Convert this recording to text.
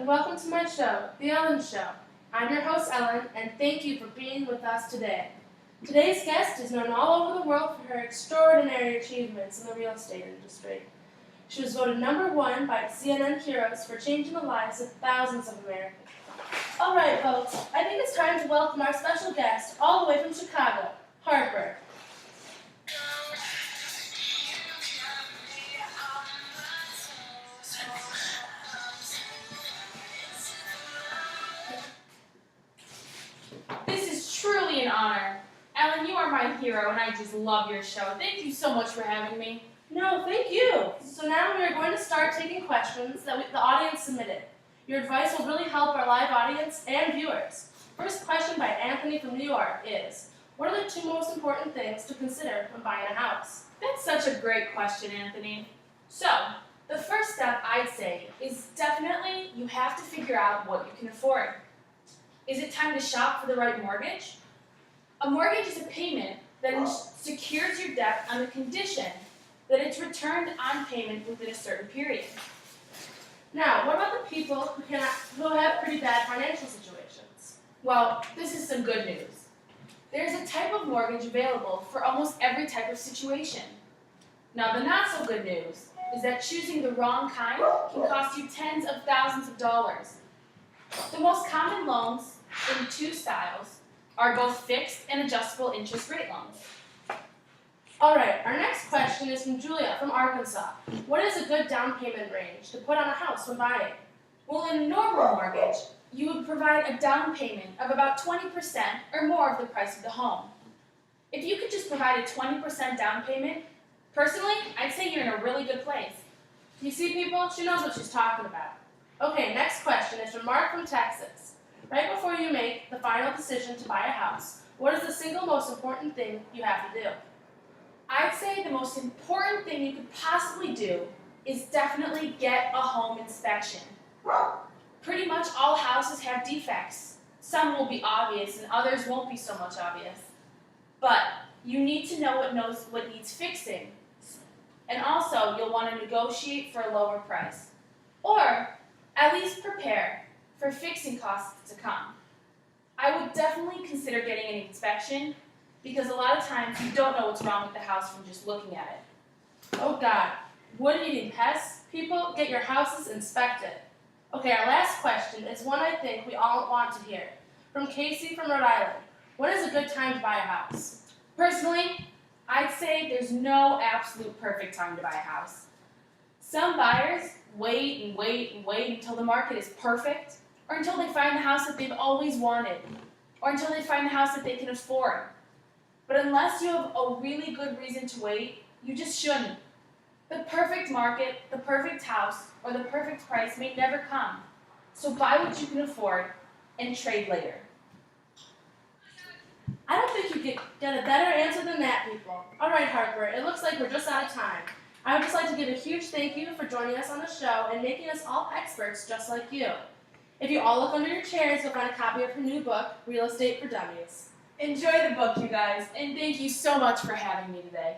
welcome to my show, The Ellen Show. I'm your host, Ellen, and thank you for being with us today. Today's guest is known all over the world for her extraordinary achievements in the real estate industry. She was voted #1 by CNN Heroes for changing the lives of thousands of Americans. All right, folks, I think it's time to welcome our special guest all the way from Chicago, Harper. This is truly an honor. Ellen, you are my hero, and I just love your show. Thank you so much for having me. No, thank you. So now we are going to start taking questions that the audience submitted. Your advice will really help our live audience and viewers. First question by Anthony from New York is, what are the 2 most important things to consider when buying a house? That's such a great question, Anthony. So, the first step I'd say is definitely you have to figure out what you can afford. Is it time to shop for the right mortgage? A mortgage is a payment that secures your debt on the condition that it's returned on payment within a certain period. Now, what about the people who have pretty bad financial situations? Well, this is some good news. There's a type of mortgage available for almost every type of situation. Now, the not so good news is that choosing the wrong kind can cost you tens of thousands of dollars. The most common loans in 2 styles are both fixed and adjustable interest rate loans. All right, our next question is from Julia from Arkansas. What is a good down payment range to put on a house when buying? Well, in a normal mortgage, you would provide a down payment of about 20% or more of the price of the home. If you could just provide a 20% down payment, personally, I'd say you're in a really good place. You see, people, she knows what she's talking about. Okay, next question is from Mark from Texas. Right before you make the final decision to buy a house, what is the single most important thing you have to do? I'd say the most important thing you could possibly do is definitely get a home inspection. Pretty much all houses have defects. Some will be obvious and others won't be so much obvious. But you need to know what needs fixing. And also, you'll want to negotiate for a lower price. Or at least prepare for fixing costs to come. I would definitely consider getting an inspection because a lot of times you don't know what's wrong with the house from just looking at it. Oh God, wood-eating pests? People, get your houses inspected. Okay, our last question is one I think we all want to hear. From Casey from Rhode Island. When is a good time to buy a house? Personally, I'd say there's no absolute perfect time to buy a house. Some buyers wait and wait and wait until the market is perfect, or until they find the house that they've always wanted, or until they find the house that they can afford. But unless you have a really good reason to wait, you just shouldn't. The perfect market, the perfect house, or the perfect price may never come. So buy what you can afford and trade later. I don't think you could get a better answer than that, people. All right, Harper, it looks like we're just out of time. I would just like to give a huge thank you for joining us on the show and making us all experts just like you. If you all look under your chairs, you'll find a copy of her new book, Real Estate for Dummies. Enjoy the book, you guys, and thank you so much for having me today.